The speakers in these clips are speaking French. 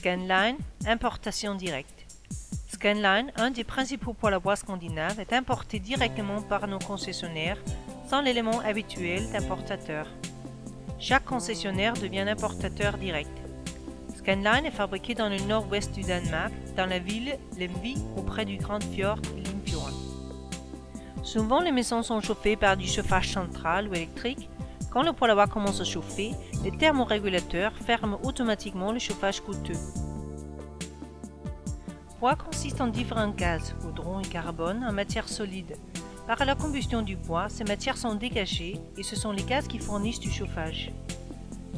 Scanline, importation directe. Scanline, un des principaux poêles à bois scandinaves, est importé directement par nos concessionnaires sans l'élément habituel d'importateur. Chaque concessionnaire devient importateur direct. Scanline est fabriqué dans le nord-ouest du Danemark, dans la ville Lemvig, auprès du Grand Fjord Limfjorden. Souvent, les maisons sont chauffées par du chauffage central ou électrique. Quand le poêle à bois commence à chauffer, les thermorégulateurs ferment automatiquement le chauffage coûteux. Le bois consiste en différents gaz, goudron et carbone, en matière solide. Par la combustion du bois, ces matières sont dégagées et ce sont les gaz qui fournissent du chauffage.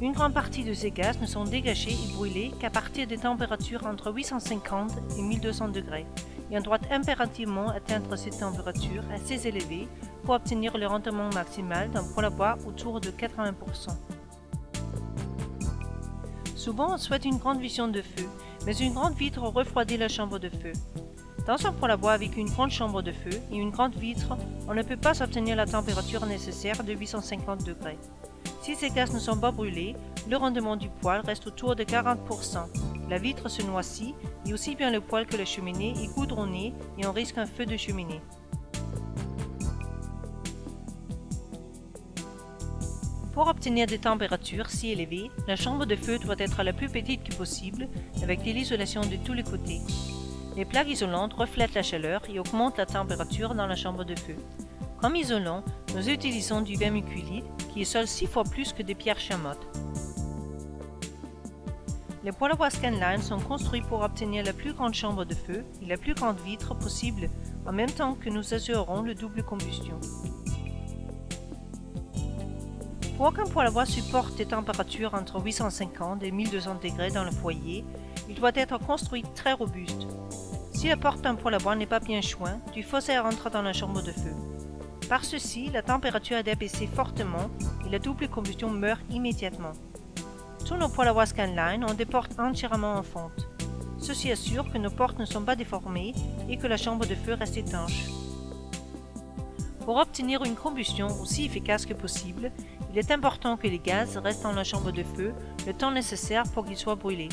Une grande partie de ces gaz ne sont dégagés et brûlés qu'à partir des températures entre 850 et 1200 degrés, et on doit impérativement atteindre cette température assez élevée pour obtenir le rendement maximal d'un poêle à bois autour de 80%. Souvent, on souhaite une grande vision de feu, mais une grande vitre refroidit la chambre de feu. Dans un poêle à bois avec une grande chambre de feu et une grande vitre, on ne peut pas obtenir la température nécessaire de 850 degrés. Si ces gaz ne sont pas brûlés, le rendement du poêle reste autour de 40%. La vitre se noircit et aussi bien le poêle que la cheminée est goudronnée et on risque un feu de cheminée. Pour obtenir des températures si élevées, la chambre de feu doit être la plus petite que possible, avec de l'isolation de tous les côtés. Les plaques isolantes reflètent la chaleur et augmentent la température dans la chambre de feu. Comme isolant, nous utilisons du vermiculite, qui isole 6 fois plus que des pierres chamottes. Les poêles à bois Scanline sont construits pour obtenir la plus grande chambre de feu et la plus grande vitre possible, en même temps que nous assurons le double combustion. Pour qu'un poêle à bois supporte des températures entre 850 et 1200 degrés dans le foyer, il doit être construit très robuste. Si la porte d'un poêle à bois n'est pas bien jointe, du faussaire entre dans la chambre de feu. Par ceci, la température est abaissée fortement et la double combustion meurt immédiatement. Tous nos poêles à bois Scanline ont des portes entièrement en fonte. Ceci assure que nos portes ne sont pas déformées et que la chambre de feu reste étanche. Pour obtenir une combustion aussi efficace que possible, il est important que les gaz restent dans la chambre de feu le temps nécessaire pour qu'ils soient brûlés.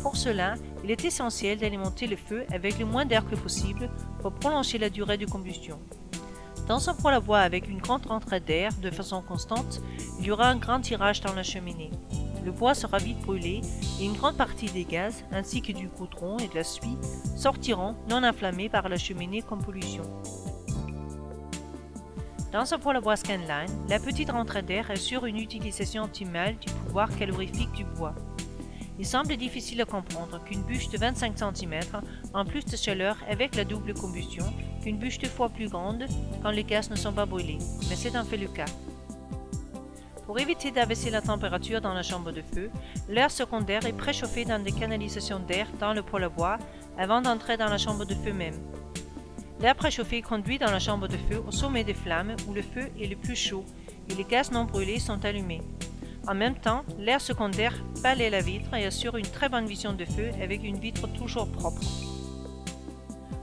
Pour cela, il est essentiel d'alimenter le feu avec le moins d'air que possible pour prolonger la durée de combustion. Dans un poêle à bois avec une grande rentrée d'air de façon constante, il y aura un grand tirage dans la cheminée. Le bois sera vite brûlé et une grande partie des gaz, ainsi que du goudron et de la suie, sortiront non inflammés par la cheminée comme pollution. Dans un poêle à bois Scanline, la petite rentrée d'air assure une utilisation optimale du pouvoir calorifique du bois. Il semble difficile à comprendre qu'une bûche de 25 cm ait plus de chaleur avec la double combustion qu'une bûche 2 fois plus grande quand les gaz ne sont pas brûlés, mais c'est en fait le cas. Pour éviter d'abaisser la température dans la chambre de feu, l'air secondaire est préchauffé dans des canalisations d'air dans le poêle à bois avant d'entrer dans la chambre de feu même. L'air préchauffé conduit dans la chambre de feu au sommet des flammes où le feu est le plus chaud et les gaz non brûlés sont allumés. En même temps, l'air secondaire balaie la vitre et assure une très bonne vision de feu avec une vitre toujours propre.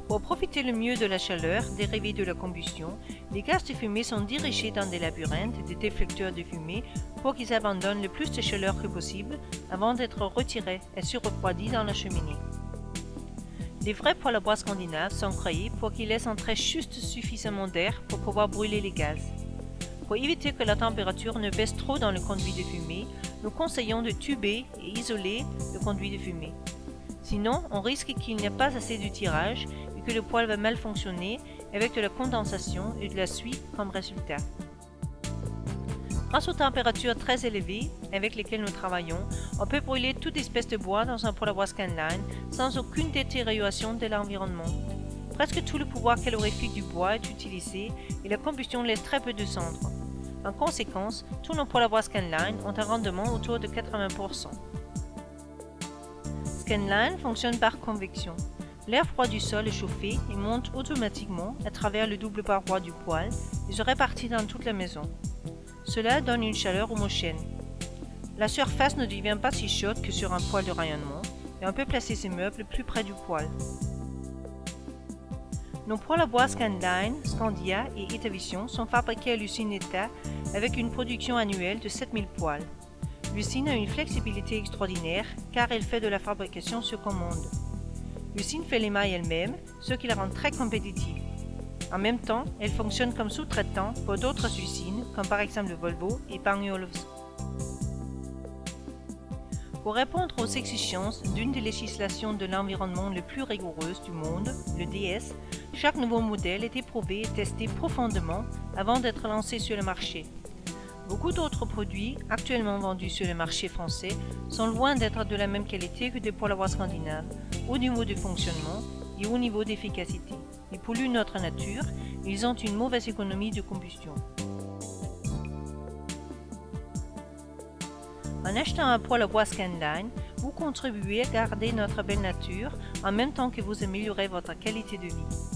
Pour profiter le mieux de la chaleur dérivée de la combustion, les gaz de fumée sont dirigés dans des labyrinthes et des déflecteurs de fumée pour qu'ils abandonnent le plus de chaleur que possible avant d'être retirés et surrefroidis dans la cheminée. Les vrais poêles à bois scandinaves sont créés pour qu'ils laissent entrer juste suffisamment d'air pour pouvoir brûler les gaz. Pour éviter que la température ne baisse trop dans le conduit de fumée, nous conseillons de tuber et isoler le conduit de fumée. Sinon, on risque qu'il n'y ait pas assez de tirage et que le poêle va mal fonctionner avec de la condensation et de la suie comme résultat. Grâce aux températures très élevées avec lesquelles nous travaillons, on peut brûler toute espèce de bois dans un poêle à bois Scanline sans aucune détérioration de l'environnement. Presque tout le pouvoir calorifique du bois est utilisé et la combustion laisse très peu de cendres. En conséquence, tous nos poêles à bois Scanline ont un rendement autour de 80%. Scanline fonctionne par convection. L'air froid du sol est chauffé et monte automatiquement à travers le double paroi du poêle et se répartit dans toute la maison. Cela donne une chaleur homogène. La surface ne devient pas si chaude que sur un poêle de rayonnement et on peut placer ses meubles plus près du poêle. Nos poêles à bois Scanline, Scandia et Etavision sont fabriqués à l'usine ETA avec une production annuelle de 7000 poêles. L'usine a une flexibilité extraordinaire car elle fait de la fabrication sur commande. L'usine fait les mailles elle-même, ce qui la rend très compétitive. En même temps, elle fonctionne comme sous-traitant pour d'autres usines, comme par exemple Volvo et Bang-Olufsen. Pour répondre aux exigences d'une des législations de l'environnement les plus rigoureuses du monde, le DS, chaque nouveau modèle est éprouvé et testé profondément avant d'être lancé sur le marché. Beaucoup d'autres produits actuellement vendus sur le marché français sont loin d'être de la même qualité que des poêles à bois scandinaves, au niveau de fonctionnement et au niveau d'efficacité. Ils polluent notre nature, ils ont une mauvaise économie de combustion. En achetant un poêle à bois Scanline, vous contribuez à garder notre belle nature en même temps que vous améliorez votre qualité de vie.